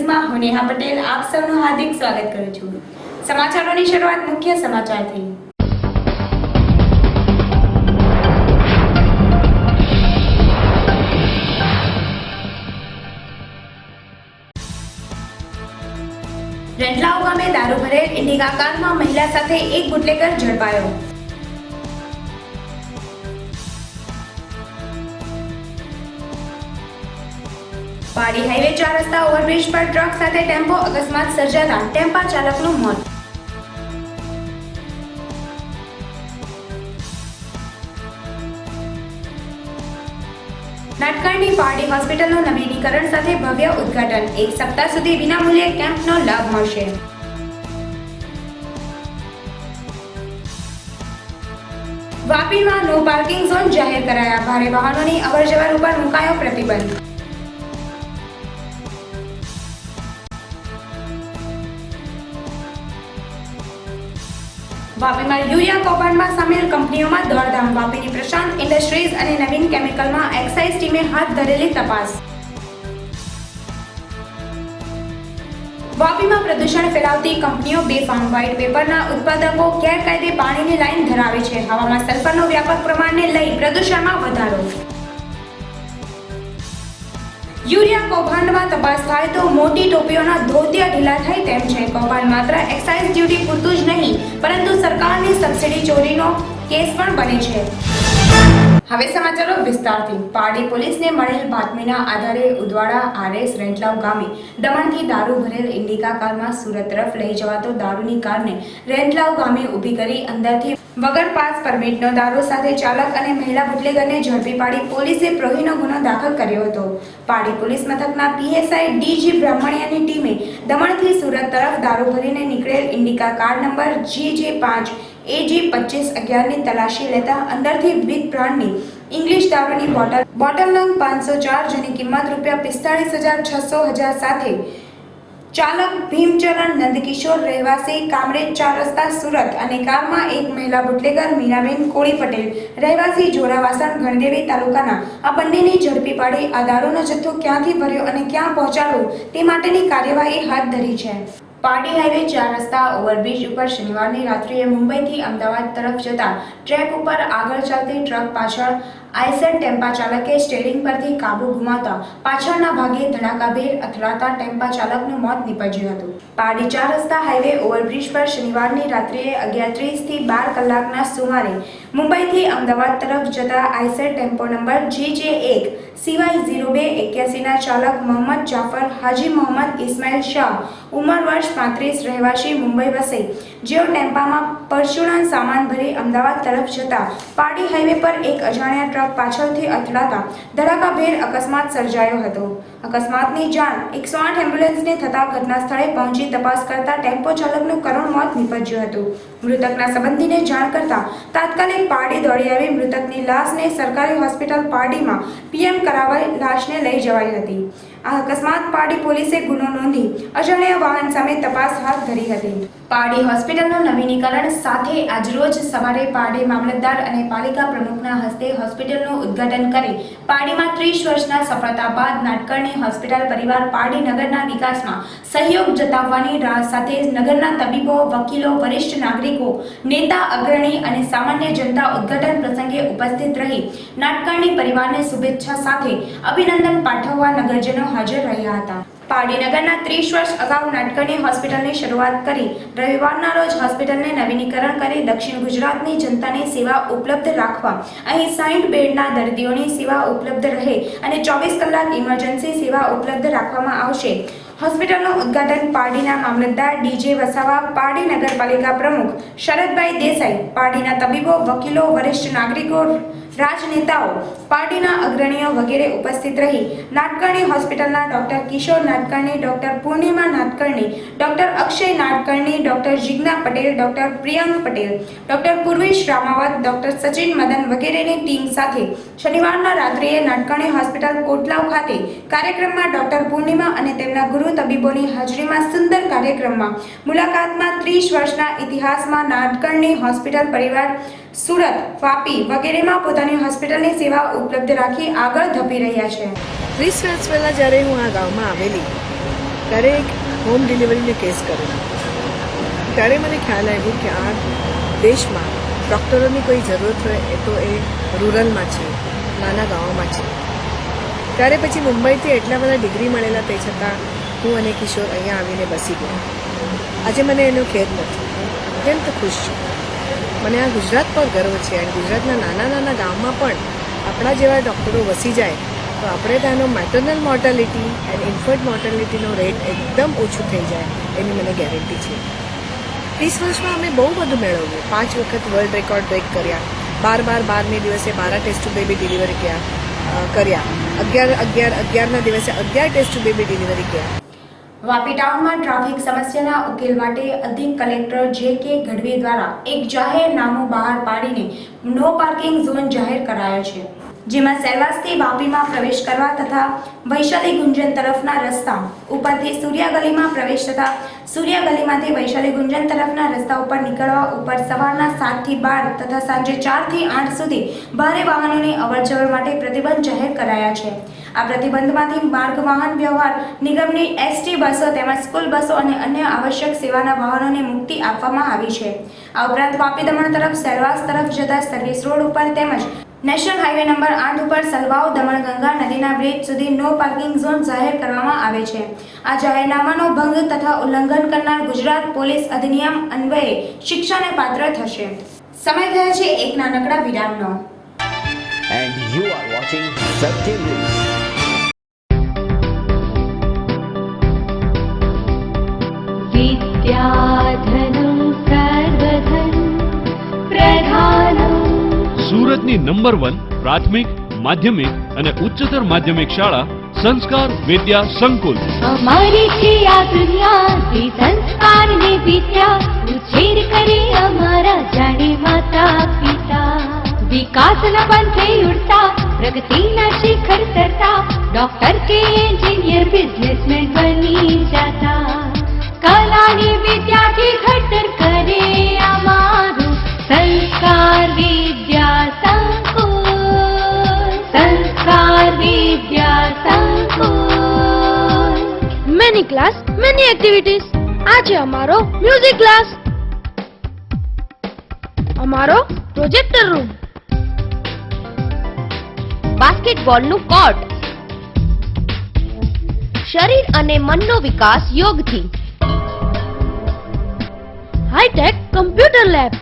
ન્યૂઝમાં હું નેહા પટેલ આપ સૌનું હાર્દિક સ્વાગત કરું છું। સમાચારોની શરૂઆત મુખ્ય સમાચારથી। રેંટલાઓ ગામે દારૂ ભરેલ ઇન્ડિકા કારમાં મહિલા સાથે એક બુટલેગર ઝડપાયો। પાડી હાઈવે 4 રસ્તા ઓવરબ્રિજ પર ટ્રક સાથે ટેમ્પો અકસ્માત સર્જાતા ટેમ્પા ચાલકનું મોત। નાટકરની પાડી હોસ્પિટલનું નવીનીકરણ સાથે ભવ્ય ઉદ્ઘાટન। એક સપ્તાહ સુધી વિનામૂલ્યે કેમ્પનો લાભ મળશે। વાપીમાં નો પાર્કિંગ ઝોન જાહેર કરાયા। ભારે વાહનોની અવરજવર ઉપર મુકાયો પ્રતિબંધ। વાપીમાં યુરિયા કૌભાંડમાં સામેલ કંપનીઓમાં દોડધામ। વાપીની પ્રશાંત ઇન્ડસ્ટ્રીઝ અને નવીન કેમિકલમાં એક્સાઇઝ ટીમે હાથ ધરેલી તપાસ। વાપીમાં પ્રદૂષણ ફેલાવતી કંપનીઓ બેફામ। વ્હાઇટ પેપરના ઉત્પાદકો ગેરકાયદે પાણીની લાઇન ધરાવે છે। હવામાં સલ્ફરનો વ્યાપક પ્રમાણને લઈ પ્રદૂષણમાં વધારો। યુરિયા કૌભાંડમાં તપાસ થાય તો મોટી ટોપીઓના ધોતિયા ઢીલા થાય તેમ છે। કૌભાંડ માત્ર એક્સાઇઝ ડ્યુટી પૂરતું જ નહીં પરંતુ સરકારની સબસિડી ચોરીનો કેસ પણ બને છે। હવે સમાચારો વિસ્તારથી। પાડી પોલીસને મળેલ બાતમીના આધારે ઉદવાડા આરએસ રેંટલાવ ગામે દમણથી દારૂ ભરેલ ઇન્ડિકા કારમાં સુરત તરફ લઈ જવાતો દારૂની કારને રેંટલાવ ગામે ઊભી કરી અંદરથી વગર પાસ પરમિટનો દારૂ સાથે ચાલક અને મહિલા બુટલેગરને ઝડપી પાડી પોલીસે પ્રોહીનો ગુનો દાખલ કર્યો હતો। પાડી પોલીસ મથકના પીએસઆઈ ડીજી બ્રાહ્મણિયાની ટીમે દમણથી સુરત તરફ દારૂ ભરીને નીકળેલ Indica car number GJ5 AG 2511ની તલાશી લેતા અંદરથી વિવિધ બ્રાન્ડની ઇંગ્લિશ દારૂની બોટલ નંગ 504 જેની કિંમત ₹45,600 સાથે ચાલક ભીમચરણ નંદકિશોર રહેવાસી કામરેજ 4 રસ્તા સુરત અને કારમાં એક મહિલા બુટલેગર મીનાબેન કોળી પટેલ રહેવાસી જોરાવાસણ ગણદેવી તાલુકાના આ બંનેને ઝડપી પાડી આ દારૂનો જથ્થો ક્યાંથી ભર્યો અને ક્યાં પહોંચાડવો તે માટેની કાર્યવાહી હાથ ધરી છે। પાડી હાઈવે 4 રસ્તા ઓવરબ્રિજ ઉપર શનિવારની રાત્રિએ મુંબઈથી અમદાવાદ તરફ જતા ટ્રેક ઉપર આગળ ચાલતી ટ્રક પાછળ આઈસર ટેમ્પા ચાલકે સ્ટીયરિંગ પરથી કાબુ ગુમાવતા પાછળના ભાગે ધડાકાભેર અથડાતા ટેમ્પા ચાલકનું મોત નીપજ્યું હતું। પાડી 4 રસ્તા હાઈવે ઓવરબ્રિજ પર શનિવારની રાત્રિએ 11:30 થી 12 કલાકના સુમારે મુંબઈથી અમદાવાદ તરફ જતા Eicher tempo number GJ1 CY0281 ના ચાલક મોહમ્મદ જાફર હાજી મોહમ્મદ ઇસ્માઇલ શાહ ઉંમર વર્ષ 35 રહેવાસી મુંબઈ વસે જેઓ ટેમ્પામાં પરચુરણ સામાન ભરી અમદાવાદ તરફ જતા પાડી હાઈવે પર એક અજાણ્યા ટ્રક પાછળથી અથડાતા ધડાકાભેર અકસ્માત સર્જાયો હતો। અકસ્માતની જાણ 108 એમ્બ્યુલન્સને થતા ઘટના સ્થળે પહોંચી તપાસ કરતા ટેમ્પો ચાલકનું કરુણ મોત નીપજ્યું હતું। મૃતકના સંબંધીને જાણ કરતા તાત્કાલિક પાડી દોડી આવી મૃતકની લાશને સરકારી હોસ્પિટલ પાડીમાં PM કરાવાઈ લાશને લઈ જવાઈ હતી। આ અકસ્માત પાડી પોલીસે ગુનો નોંધી અજાણ્યા વાહન સામે તપાસ હાથ ધરી હતી। પાડી હોસ્પિટલનું નવીનીકરણ સાથે આજરોજ સવારે પાડી મામલતદાર અને પાલિકા પ્રમુખના હસ્તે હોસ્પિટલનું ઉદ્ઘાટન કરી પાડીમાં 30 વર્ષના સફળતા બાદ નાટકર્ણી હોસ્પિટલ પરિવાર પાડી નગરના વિકાસમાં સહયોગ જતાવવાની રાહ સાથે નગરના તબીબો, વકીલો, વરિષ્ઠ નાગરિકો, નેતા અગ્રણી અને સામાન્ય જનતા ઉદ્ઘાટન પ્રસંગે ઉપસ્થિત રહી નાટકર્ણી પરિવારને શુભેચ્છા સાથે અભિનંદન પાઠવવા નગરજનો હાજર રહ્યા હતા। પાડી નગરના 30 વર્ષ અગાઉ નાટકર્ણી હોસ્પિટલની શરૂઆત કરી રવિવારના રોજ હોસ્પિટલને નવીનીકરણ કરી દક્ષિણ ગુજરાતની જનતાની સેવા ઉપલબ્ધ રાખવા અહીં 60 બેડના દર્દીઓની સેવા ઉપલબ્ધ રહે અને 24 કલાક ઇમરજન્સી સેવા ઉપલબ્ધ રાખવામાં આવશે। હોસ્પિટલનું ઉદ્ઘાટન પાડીના મામલતદાર DJ વસાવા, પાડી નગરપાલિકા પ્રમુખ શરદભાઈ દેસાઈ, પાડીના તબીબો, વકીલો, વરિષ્ઠ નાગરિકો, રાજનેતાઓ, પાર્ટીના અગ્રણીઓ વગેરે ઉપસ્થિત રહી નાટકર્ણી હોસ્પિટલના doctor Kishore Natkarni, doctor Purnima Natkarni, doctor Akshay Natkarni, doctor Jigna Patel, doctor Priyank Patel, doctor Purvesh Ramavat, doctor Sachin Madan વગેરેની ટીમ સાથે શનિવારના રાત્રિએ નાટકર્ણી હોસ્પિટલ કોટલાવ ખાતે કાર્યક્રમમાં ડોક્ટર પૂર્ણિમા અને તેમના ગુરુ તબીબોની હાજરીમાં સુંદર કાર્યક્રમમાં મુલાકાતમાં 30 વર્ષના ઇતિહાસમાં નાટકર્ણી હોસ્પિટલ પરિવાર સુરત, વાપી વગેરેમાં પોતાની હોસ્પિટલની સેવા ઉપલબ્ધ રાખી આગળ ધપી રહ્યા છે। 20 વર્ષ પહેલાં જ્યારે હું આ ગામમાં આવેલી ત્યારે એક હોમ ડિલિવરીનો કેસ કરેલો. ત્યારે મને ખ્યાલ આવ્યો કે આ દેશમાં ડૉક્ટરોની કોઈ જરૂરત હોય એ તો એ રૂરલમાં છે, નાના ગામોમાં છે. ત્યારે પછી મુંબઈથી એટલા બધા ડિગ્રી મળેલા તે છતાં હું અને કિશોર અહીંયા આવીને બસી ગયા. આજે મને એનો ખેદ નથી, કેમ તો ખુશ છું. મને આ ગુજરાત પર ગર્વ છે અને ગુજરાતના નાના નાના ગામમાં પણ આપણા જેવા ડૉક્ટરો વસી જાય તો આપણે ત્યાંનો મેટર્નલ મોર્ટાલિટી અને ઇન્ફન્ટ મોર્ટાલિટીનો રેટ એકદમ ઓછું થઈ જાય એની મને ગેરંટી છે. 30 વર્ષમાં અમે બહુ બધું મેળવ્યું. 5 વખત વર્લ્ડ રેકોર્ડ બ્રેક કર્યા, 12 દિવસે 12 ટેસ્ટ ટુ બેબી ડિલિવરી કર્યા, 11 દિવસે 11 ટેસ્ટ ટુ બેબી ડિલિવરી કર્યા. વાપી ટાઉનમાં ટ્રાફિક સમસ્યાના ઉકેલ માટે અધિક કલેક્ટર જે.કે. ગઢવી દ્વારા એક જાહેરનામું બહાર પાડીને નો પાર્કિંગ ઝોન જાહેર કરાયો છે, જેમાં સેલવાસથી વાપીમાં પ્રવેશ કરવા તથા વૈશાલી ગુંજન તરફના રસ્તા ઉપરથી સૂર્યા ગલીમાં પ્રવેશ તથા સૂર્યા ગલીમાંથી વૈશાલી ગુંજન તરફના રસ્તા ઉપર નીકળવા ઉપર સવારના 7 થી 12 તથા સાંજે 4 થી 8 સુધી ભારે વાહનોની અવરજવર માટે પ્રતિબંધ જાહેર કરાયા છે. આ પ્રતિબંધમાંથી માર્ગ વાહન વ્યવહાર નિગમની એસટી બસો તેમજ સ્કૂલ બસો અને અન્ય આવશ્યક સેવાના વાહનોને મુક્તિ આપવામાં આવી છે. આ ઉપરાંત વાપી દમણ તરફ સેલવાસ તરફ જતા સર્વિસ રોડ ઉપર તેમજ નેશનલ હાઈવે નંબર 8 ઉપર સલવાવ દમણ ગંગા નદીના બ્રિજ સુધી નો પાર્કિંગ ઝોન જાહેર કરવામાં આવે છે. આ જાહેરનામાનો ભંગ તથા ઉલ્લંઘન કરનાર ગુજરાત પોલીસ અધિનિયમ અન્વયે શિક્ષાને પાત્ર થશે. સમય થયો છે એક નાનકડા વિરામનો. And you are watching Satya News. વિદ્યાધનં સર્વધન પ્રધાનમ. સુરતની નંબર 1 પ્રાથમિક, માધ્યમિક અને ઉચ્ચતર માધ્યમિક શાળા સંસ્કાર વિદ્યા સંકુલ. અમારી છે આ દુનિયા તે સંસ્કારની વિદ્યા ઉછેર કરે અમારા જાણે માતા પિતા. વિકાસના પંથે ઉડતા પ્રગતિના શિખર તરતા ડોક્ટર કે એન્જિનિયર બિઝનેસમેન બની જાતા. કલાની વિદ્યાથી ઘડતર કરે અમારું સંસ્કાર વિદ્યા સંકુલ. સંસ્કાર વિદ્યા સંકુલ. Many class, many activities. આજે અમારો મ્યુઝિક ક્લાસ, અમારો પ્રોજેક્ટર રૂમ, બાસ્કેટબોલનું કોર્ટ, શરીર અને મનનો વિકાસ યોગથી, હાઈટેક કમ્પ્યુટર લેબ,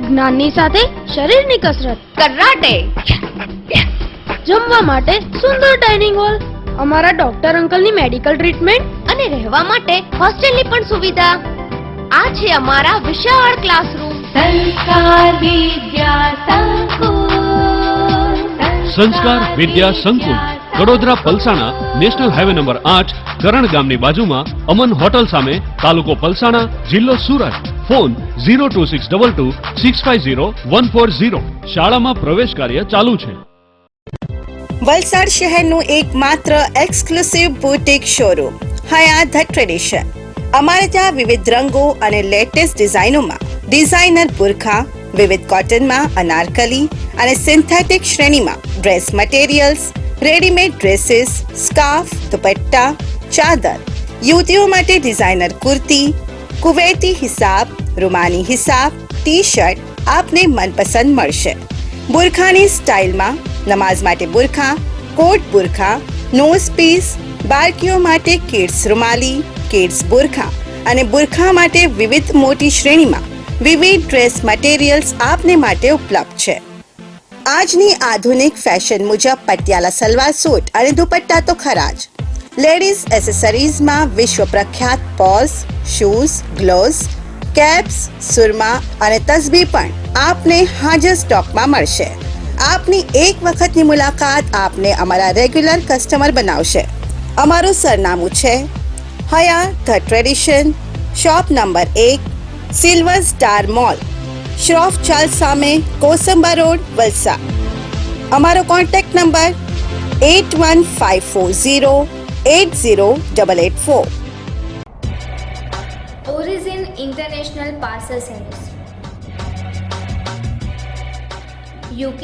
જ્ઞાનની સાથે શરીરની કસરત, કરાટે, જમવા માટે સુંદર ડાઇનિંગ હોલ, અમારા ડોક્ટર અંકલની મેડિકલ ટ્રીટમેન્ટ અને રહેવા માટે હોસ્ટેલની પણ સુવિધા. આ છે અમારા વિશાળ ક્લાસરૂમ. સંસ્કાર વિદ્યા સંકુલ. સંસ્કાર વિદ્યા સંકુલ Vadodara Palsana national highway number 8 કરણ ગામની બાજુમાં અમન હોટલ સામે, તાલુકો પલસાણા, જિલ્લો સુરત. ફોન 02622650140. શાળામાં પ્રવેશ કાર્ય ચાલુ છે. વલસાડ શહેરનું એકમાત્ર exclusive boutique showroom Hyatt the tradition. અમારે ત્યાં વિવિધ રંગો અને લેટેસ્ટ ડિઝાઇનોમાં ડિઝાઇનર બુરખા, વિવિધ કોટનમાં અનારકલી અને સિન્થેટિક શ્રેણીમાં dress materials, readymade dresses, scarf, dupatta, ચાદર, યુવતીઓ માટે ડિઝાઇનર કુર્તી, કુવૈતી હિસાબ, રૂમાની હિસાબ, ટી શર્ટ આપને મનપસંદ મળશે. બુરખાની સ્ટાઇલમાં નમાઝ માટે બુરખા, કોટ બુરખા, નોઝ પીસ, બાળકીઓ માટે કિડ્સ રૂમાલી, કિડ્સ બુરખા અને બુરખા માટે વિવિધ મોટી શ્રેણીમાં વિવિધ ડ્રેસ મટીરિયલ્સ આપને માટે ઉપલબ્ધ છે. આજની આધુનિક ફેશન મુજબ પટિયાલા સલવાર સૂટ અને દુપટ્ટા તો ખરા જ. લેડીઝ એસેસરીઝમાં વિશ્વ પ્રખ્યાત પર્સ, શૂઝ, ગ્લોવ્સ, કેપ્સ, સુરમા અને તસ્બી પણ આપને હાજર સ્ટોકમાં મળશે. આપની એક વખતની મુલાકાત આપને અમારા રેગ્યુલર કસ્ટમર બનાવશે. અમારું સરનામું છે Hayat the tradition, shop number 1, silver star mall, Shroff Chawl સામે, કોસંબા રોડ, વલસાડ. અમારો contact number 8154080884. Origin International Parcel Service, UK.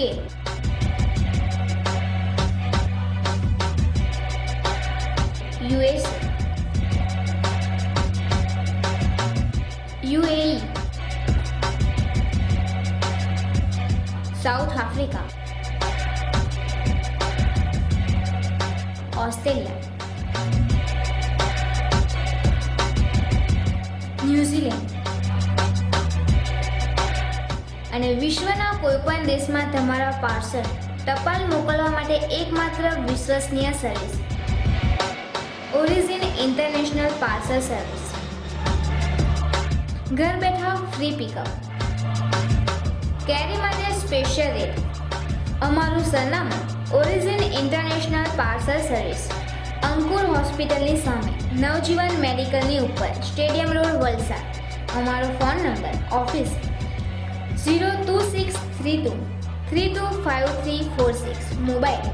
USA, UAE, South Africa, Australia, New Zealand અને વિશ્વના કોઈપણ દેશમાં તમારા પાર્સલ ટપાલ મોકલવા માટે એકમાત્ર વિશ્વસનીય service origin international parcel service. ઘર બેઠા ફ્રી પિકઅપ, કેરી માટે સ્પેશિયલ રેટ. અમારું સરનામું ઓરિજિન ઇન્ટરનેશનલ પાર્સલ સર્વિસ, અંકુર હોસ્પિટલની સામે, નવજીવન મેડિકલની ઉપર, સ્ટેડિયમ રોડ, વલસાડ. અમારો phone number office 02632 325346, mobile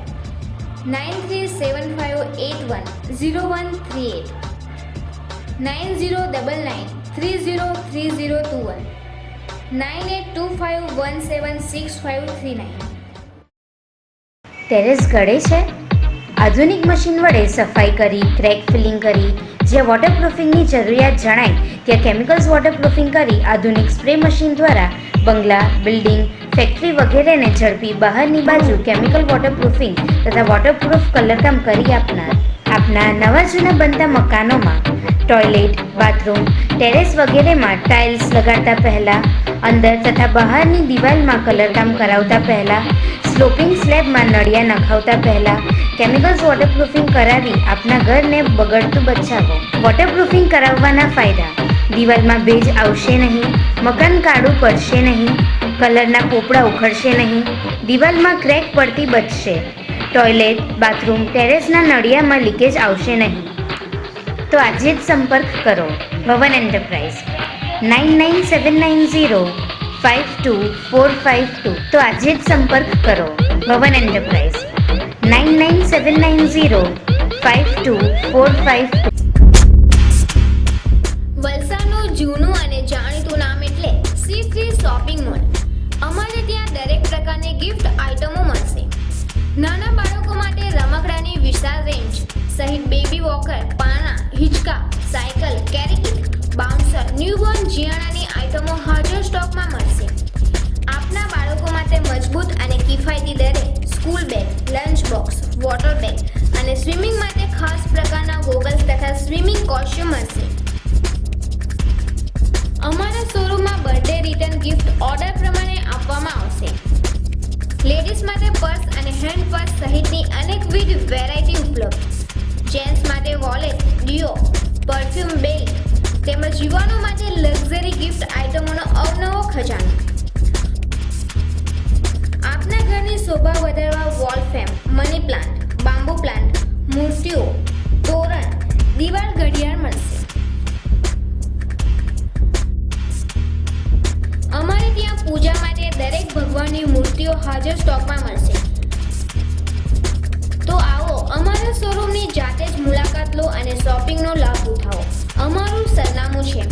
9375810138, 9099303021, 9825176539. Terrace ગળે છે? આધુનિક મશીન વડે સફાઈ કરી, ક્રેક ફિલિંગ કરી, જ્યાં વોટરપ્રૂફિંગની જરૂરિયાત જણાય ત્યાં કેમિકલ્સ વોટરપ્રૂફિંગ કરી આધુનિક સ્પ્રે મશીન દ્વારા બંગલા, બિલ્ડિંગ, ફેક્ટરી વગેરેને ઝડપી બહારની બાજુ કેમિકલ વોટરપ્રૂફિંગ તથા વોટરપ્રૂફ કલરકામ કરી આપના નવા જૂના બનતા મકાનોમાં ટોયલેટ, બાથરૂમ, ટેરેસ વગેરેમાં ટાઇલ્સ લગાડતા પહેલાં, અંદર તથા બહારની દિવાલમાં કલરકામ કરાવતા પહેલાં, સ્લોપિંગ સ્લેબમાં નળિયા નખાવતા પહેલાં કેમિકલ્સ વોટરપ્રૂફિંગ કરાવી આપના ઘરને બગડતું બચાવો. વોટરપ્રૂફિંગ કરાવવાના ફાયદા: દિવાલમાં ભેજ આવશે નહીં, મકાન કાળું પડશે નહીં, કલરના પોપડા ઉખડશે નહીં, દિવાલમાં ક્રેક પડતી બચશે, ટોયલેટ, બાથરૂમ, ટેરેસના નળિયામાં લીકેજ આવશે નહીં. તો આજે જ સંપર્ક કરો ભવન એન્ટરપ્રાઇઝ 9979052452. તો આજે જ સંપર્ક કરો ભવન એન્ટરપ્રાઇઝ 9979052452. વલસાડનું જૂનું અને જાણીતું નામ એટલે C3 શોપિંગ મોલ. અમારે ત્યાં દરેક પ્રકારની ગિફ્ટ આઇટમો મળશે. નાના બાળકો માટે રમકડાની વિશાળ રેન્જ સહિત બેબી વોકર, પાળણા, હિંચકા, સાયકલ, કેરી કિટ, બાઉન્સર, ન્યૂબોર્ન જિયાણાની આઇટમો હાજર સ્ટોકમાં મળશે. આપના બાળકો માટે મજબૂત અને કિફાયતી દરે school bag, lunch box, water bag અને સ્વિમિંગ માટે ખાસ પ્રકારના ગોગલ્સ તથા સ્વિમિંગ કોસ્ચ્યુમ મળશે. અમારા શોરૂમમાં બર્થડે રિટર્ન ગિફ્ટ ઓર્ડર પ્રમાણે આપવામાં આવશે. લેડીઝ માટે પર્સ અને હેન્ડ પર્સ સહિતની અનેકવિધ વેરાયટી ઉપલબ્ધ. જેન્ટ્સ માટે વોલેટ, ડિયો, પરફ્યુમ, બેગ તેમજ યુવાનો માટે લક્ઝરી ગિફ્ટ આઇટમોનો અવનવો ખજાનો. આપના ઘરની શોભા વધારવા wall frame, money plant, bamboo plant, મૂર્તિઓ, તોરણ, દિવાલ ઘડિયાળ મળશે. અમારે ત્યાં પૂજા માટે દરેક ભગવાનની મૂર્તિઓ હાજર સ્ટોકમાં મળશે. તો આવો અમારા શોરૂમની જાતે જ મુલાકાત લો અને શોપિંગનો લાભ ઉઠાવો. અમારું સરનામું છે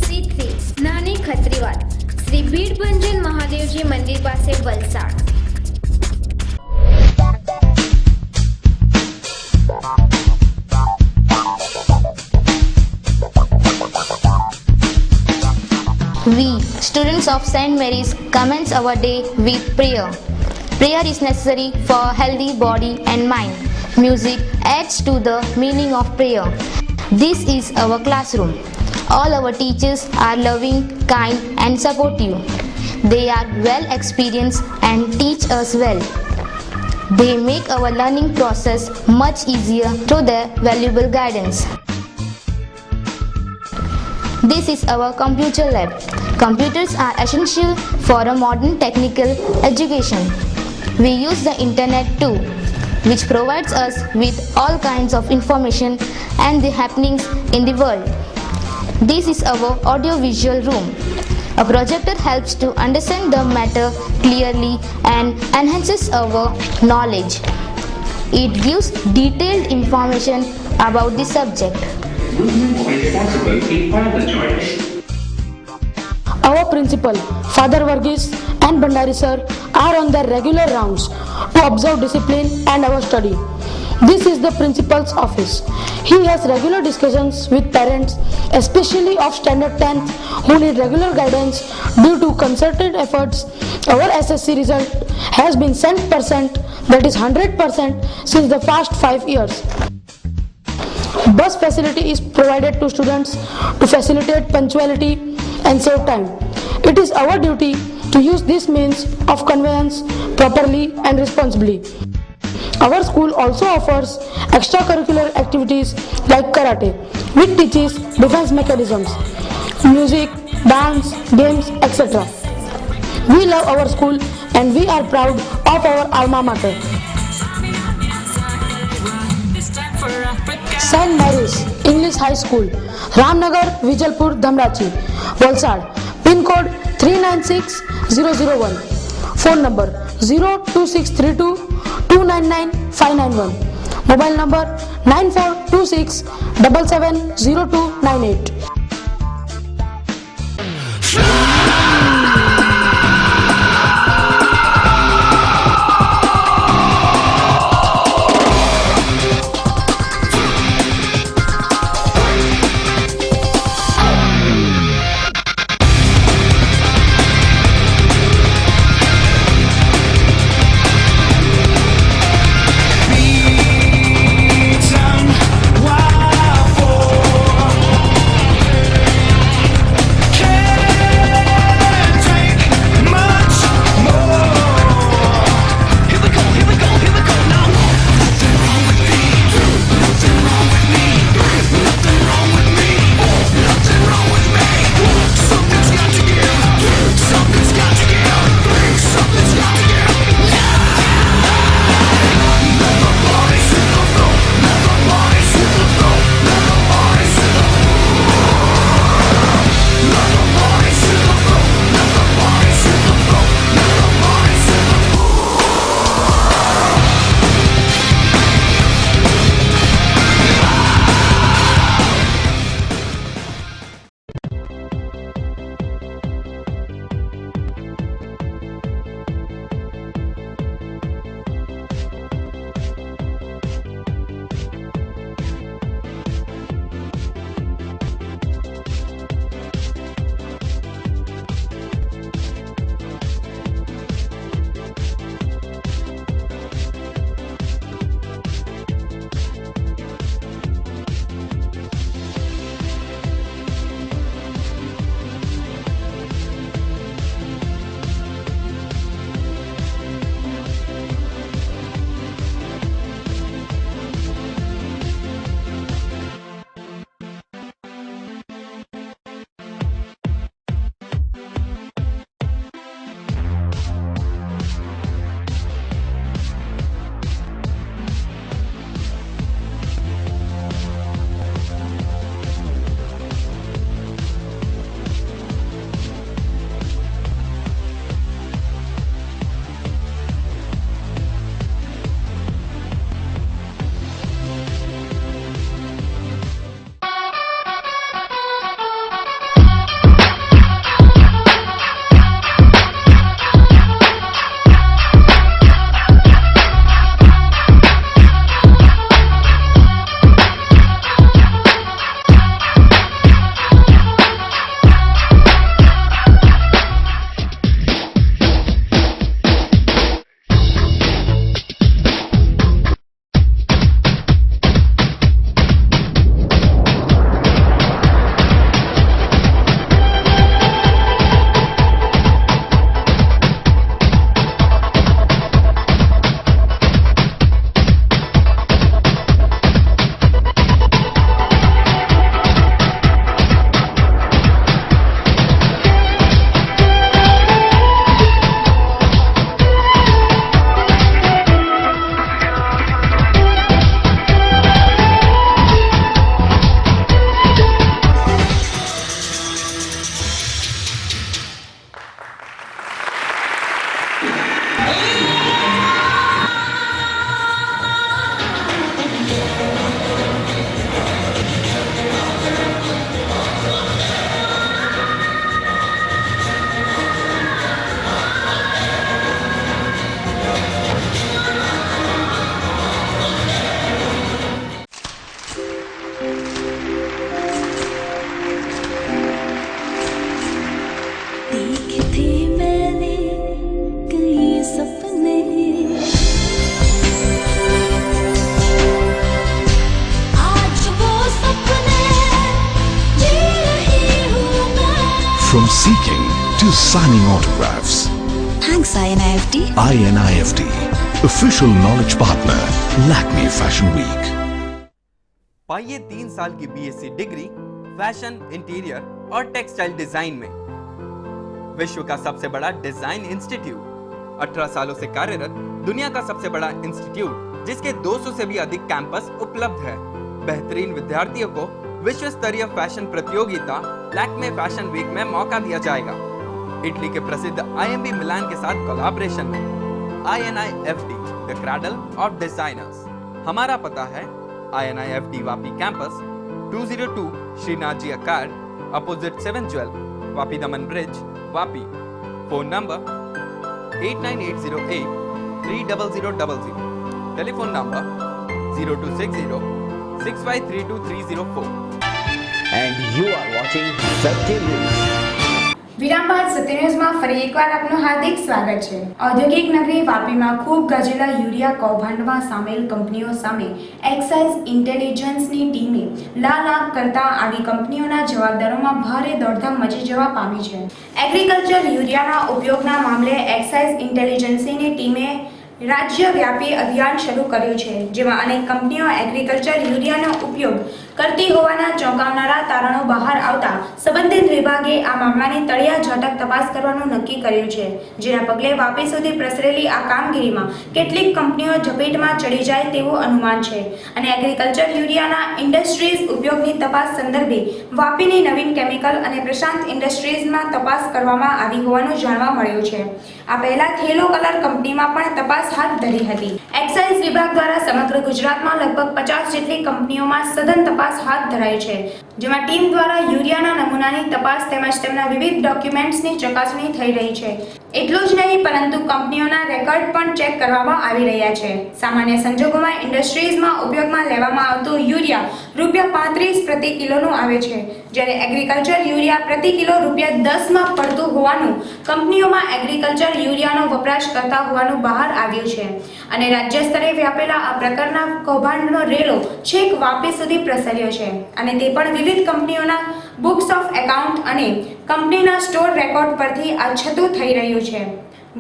C3 નાની ખત્રીવાડ, શ્રી ભીડભંજન મહાદેવજી મંદિર પાસે, Valsad. We, students of St. Mary's, commence our day with prayer. Prayer is necessary for healthy body and mind. Music adds to the meaning of prayer. This is our classroom. All our teachers are loving, kind and supportive. They are well experienced and teach us well. They make our learning process much easier through their valuable guidance. This is our computer lab. Computers are essential for a modern technical education. We use the internet too, which provides us with all kinds of information and the happenings in the world. This is our audio-visual room. A projector helps to understand the matter clearly and enhances our knowledge. It gives detailed information about the subject. Our principal, Father Varghese and Bhandari sir are on their regular rounds to observe discipline and our study. This is the principal's office. He has regular discussions with parents, especially of standard 10th, who need regular guidance. Due to concerted efforts, our SSC result has been cent%, that is 100%, since the past 5 years. Bus facility is provided to students to facilitate punctuality and save time. It is our duty to use this means of conveyance properly and responsibly. Our school also offers extracurricular activities like karate, which teaches defense mechanisms, music, dance, games, etc. We love our school and we are proud of our alma mater. St. Mary's English High School, Ramnagar, Vijalpur, Dhamrachi, Valsad, pin code 396001. Phone number 02632 299 591. Mobile number 9426 770298. From seeking to signing autographs. Thanks, INIFT. INIFT, official knowledge partner, Lakme Fashion Week. पाइए 3 साल की BSc degree fashion, interior और textile design में। विश्व का सबसे बड़ा design institute, 18 सालों से कार्यरत, दुनिया का सबसे बड़ा इंस्टीट्यूट जिसके 200 से भी अधिक कैंपस उपलब्ध है। बेहतरीन विद्यार्थियों को विश्व स्तरीय फैशन प्रतियोगिता लैक्मे फैशन वीक में मौका दिया जाएगा। इटली के प्रसिद्ध IMB मिलान के साथ कोलैबोरेशन में। INIFT, the cradle of designers. हमारा पता है INIFT Vapi campus, 202 Shrinath ji अकार्ड, opposite 7 jewel, Vapi Daman bridge, Vapi. Phone number 8980830000, telephone number 026065323004। And you are watching Satya News. વિરામ બાદ સત્ય ન્યૂઝમાં ફરી એકવાર આપનું હાર્દિક સ્વાગત છે. ઔદ્યોગિક નગરી વાપીમાં ખૂબ ગાજેલા યુરિયા કૌભાંડમાં સામેલ કંપનીઓ સામે એક્સાઇઝ ઇન્ટેલિજન્સની ટીમે લાલ આંખ કરતા આવી કંપનીઓના જવાબદારોમાં ભારે દોડધામ મચી જવા પામી છે. એગ્રીકલ્ચર યુરિયાના ઉપયોગના મામલે એક્સાઇઝ ઇન્ટેલિજન્સની ટીમે રાજ્યવ્યાપી અભિયાન શરૂ કર્યું છે, જેમાં અનેક કંપનીઓ એગ્રીકલ્ચર યુરિયાનો ઉપયોગ કરતી હોવાના ચોંકાવનારા તારણો બહાર આવતા સંબંધિત વિભાગે આ મામલાની તળિયા ઝાટક તપાસ કરવાનું નક્કી કર્યું છે, જેના પગલે વાપી સુધી પ્રસરેલી આ કામગીરીમાં કેટલીક કંપનીઓ ઝપેટમાં ચડી જાય તેવું અનુમાન છે અને એગ્રીકલ્ચર યુરિયાના ઇન્ડસ્ટ્રીઝ ઉપયોગની તપાસ સંદર્ભે વાપીની નવીન કેમિકલ અને પ્રશાંત ઇન્ડસ્ટ્રીઝમાં તપાસ કરવામાં આવી હોવાનું જાણવા મળ્યું છે. આ પહેલા થેલો કલર કંપનીમાં પણ તપાસ હાથ ધરી હતી. એક્સાઇઝ વિભાગ દ્વારા સમગ્ર ગુજરાતમાં લગભગ 50 જેટલી કંપનીઓમાં સઘન તપાસ હાથ ધરાઈ છે, જેમાં ટીમ દ્વારા યુરિયાના નમૂનાની તપાસ તેમજ તેમના વિવિધ ડોક્યુમેન્ટ્સની ચકાસણી થઈ રહી છે. એટલું જ નહીં પરંતુ કંપનીઓના રેકોર્ડ પણ ચેક કરવામાં આવી રહ્યા છે. સામાન્ય સંજોગોમાં ઇન્ડસ્ટ્રીઝમાં ઉપયોગમાં લેવામાં આવતું યુરિયા ₹35 પ્રતિ કિલોનું આવે છે, જ્યારે એગ્રીકલ્ચર યુરિયા પ્રતિ કિલો ₹10 પડતું હોવાનું કંપનીઓમાં એગ્રીકલ્ચર યુરિયાનો વપરાશ કરતા હોવાનું બહાર આવ્યું છે અને રાજ્ય સ્તરે વ્યાપેલા આ પ્રકારના કૌભાંડનો રેલો છેક વાપી સુધી પ્રસર્યો છે અને તે પણ વિવિધ કંપનીઓના બુક્સ ઓફ એકાઉન્ટ અને કંપનીના સ્ટોર રેકોર્ડ પરથી આ છતું થઈ રહ્યું છે.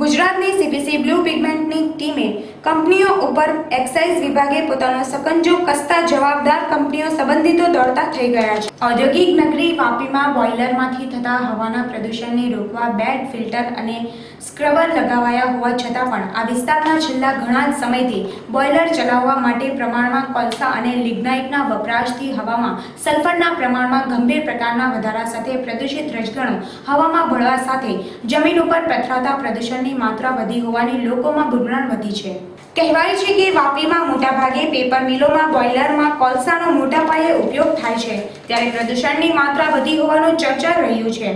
ગુજરાતની CPC બ્લુ પિગમેન્ટની ટીમે કંપનીઓ ઉપર એક્સાઇઝ વિભાગે પોતાનો સકંજો કસતા જવાબદાર કંપનીઓ સંબંધિતો દોડતા થઈ ગયા છે. ઔદ્યોગિક નગરી વાપીમાં બોઇલરમાંથી થતા હવાના પ્રદૂષણને રોકવા બેડ ફિલ્ટર અને સ્ક્રબર લગાવાયા હોવા છતાં પણ આ વિસ્તારના છેલ્લા ઘણા જ સમયથી બોઇલર ચલાવવા માટે પ્રમાણમાં કોલસા અને લિગ્નાઇટના વપરાશથી હવામાં સલ્ફરના પ્રમાણમાં ગંભીર પ્રકારના વધારા સાથે પ્રદૂષિત રજકણો હવામાં ભળવા સાથે જમીન ઉપર પથરાતા પ્રદૂષણની માત્રા વધી હોવાની લોકોમાં ગુંગળાણ વધી છે. કહેવાય છે કે વાપીમાં મોટાભાગે પેપર મિલોમાં બોઇલરમાં કોલસાનો મોટા પાયે ઉપયોગ થાય છે, ત્યારે પ્રદૂષણની માત્રા વધી હોવાનું ચર્ચા રહ્યું છે.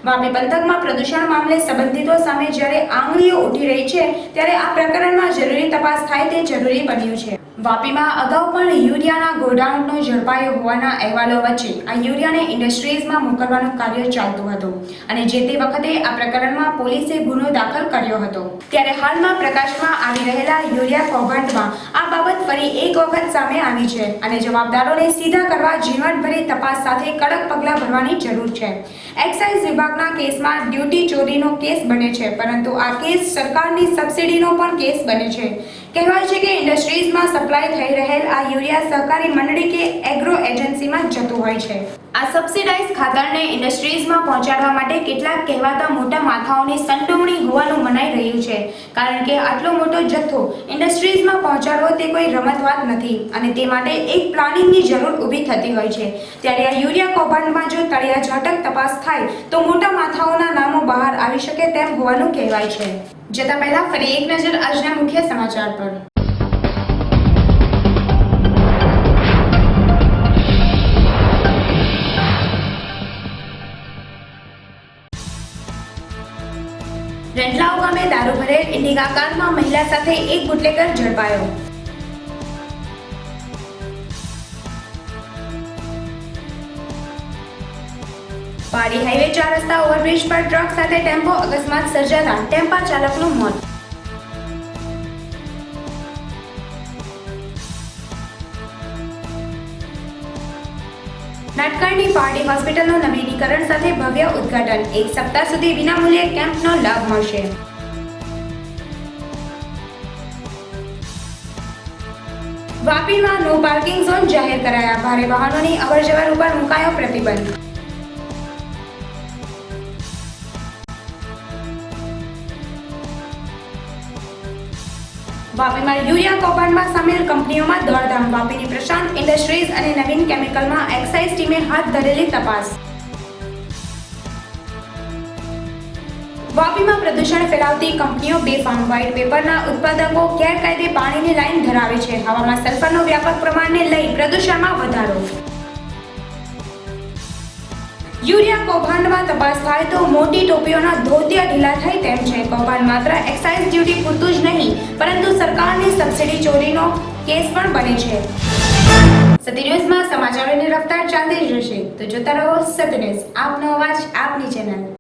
વાપી પંથકમાં પ્રદૂષણ મામલે સંબંધિતો સામે જ્યારે આંગળીઓ ઉઠી રહી છે, ત્યારે આ પ્રકરણમાં જરૂરી તપાસ થાય તે જરૂરી બન્યું છે. વાપીમાં અગાઉ પણ યુરિયાના ગોડાઉનનો ઝડપાયો હોવાના અહેવાલો વચ્ચે આ યુરિયાને ઇન્ડસ્ટ્રીઝમાં મોકલવાનું કાર્ય ચાલતું હતું અને જે તે વખતે આ પ્રકરણમાં પોલીસે ગુનો દાખલ કર્યો હતો. ત્યારે હાલમાં પ્રકાશમાં આવી રહેલા યુરિયા કૌભાંડમાં આ બાબત ફરી એક વખત સામે આવી છે અને જવાબદારોને સીધા કરવા ઝીણવટભરી તપાસ સાથે કડક પગલાં ભરવાની જરૂર છે. એક્સાઇઝ વિભાગના કેસમાં ડ્યુટી ચોરીનો કેસ બને છે, પરંતુ આ કેસ સરકારની સબસિડીનો પણ કેસ બને છે. કહેવાય છે કે ઇન્ડસ્ટ્રીઝમાં સપ્લાય થઈ રહેલ આ યુરિયા સહકારી મંડળી કે એગ્રો એજન્સીમાં જતું હોય છે. આ સબસિડાઇઝ ખાતરને ઇન્ડસ્ટ્રીઝમાં પહોંચાડવા માટે કેટલાક કહેવાતા મોટા માથાઓની સંડોવણી હોવાનું મનાઈ રહ્યું છે, કારણ કે આટલો મોટો જથ્થો ઇન્ડસ્ટ્રીઝમાં પહોંચાડવો તે કોઈ રમત વાત નથી અને તે માટે એક પ્લાનિંગની જરૂર ઊભી થતી હોય છે. ત્યારે આ યુરિયા કૌભાંડમાં જો તળિયા ઝાટક તપાસ થાય તો મોટા માથાઓના નામો બહાર આવી શકે તેમ હોવાનું કહેવાય છે. જતા પહેલા ફરી એક નજર આજના મુખ્ય સમાચાર પર. રેંટલાવ ગામે દારૂ ભરેલ ઇન્ડિકા કારમાં મહિલા સાથે એક બુટલેગર ઝડપાયો. પાડી હાઈવે 4 રસ્તા ઓવરબ્રિજ પર ટ્રક સાથે ટેમ્પો અકસ્માત સર્જાતા ટેમ્પા ચાલકનું મોત. નાટકરની પારડી હોસ્પિટલનું નવીનીકરણ સાથે ભવ્ય ઉદ્ઘાટન. 1 સપ્તાહ સુધી વિનામૂલ્યે કેમ્પનો લાભ મળશે. વાપીમાં નો પાર્કિંગ ઝોન જાહેર કરાયા. ભારે વાહનોની અવરજવર ઉપર મુકાયો પ્રતિબંધ. વાપીમાં યુરિયા કૌભાંડમાં સામેલ કંપનીઓમાં દોડધામ. વાપીની પ્રશાંત ઇન્ડસ્ટ્રીઝ અને નવીન કેમિકલમાં એક્સાઇઝ ટીમે હાથ ધરેલી તપાસ. વાપીમાં પ્રદૂષણ ફેલાવતી કંપનીઓ બેફામ. વ્હાઇટ પેપરના ઉત્પાદકો ગેરકાયદે પાણીની લાઇન ધરાવે છે. હવામાં સલ્ફરનો વ્યાપક પ્રમાણને લઈ પ્રદૂષણમાં વધારો. યુરિયા કૌભાંડમાં તપાસ થાય તો મોટી ટોપીઓના ધોતિયા ઢીલા થાય તેમ છે. કૌભાંડ માત્ર એક્સાઇઝ ડ્યુટી પૂરતું જ નહીં, પરંતુ સરકારની સબસિડી ચોરીનો કેસ પણ બને છે. સત્ય ન્યૂઝમાં સમાચારોની રફતાર ચાલતી જ રહેશે, તો જોતા રહો સત્ય ન્યૂઝ, આપનો અવાજ, આપની ચેનલ.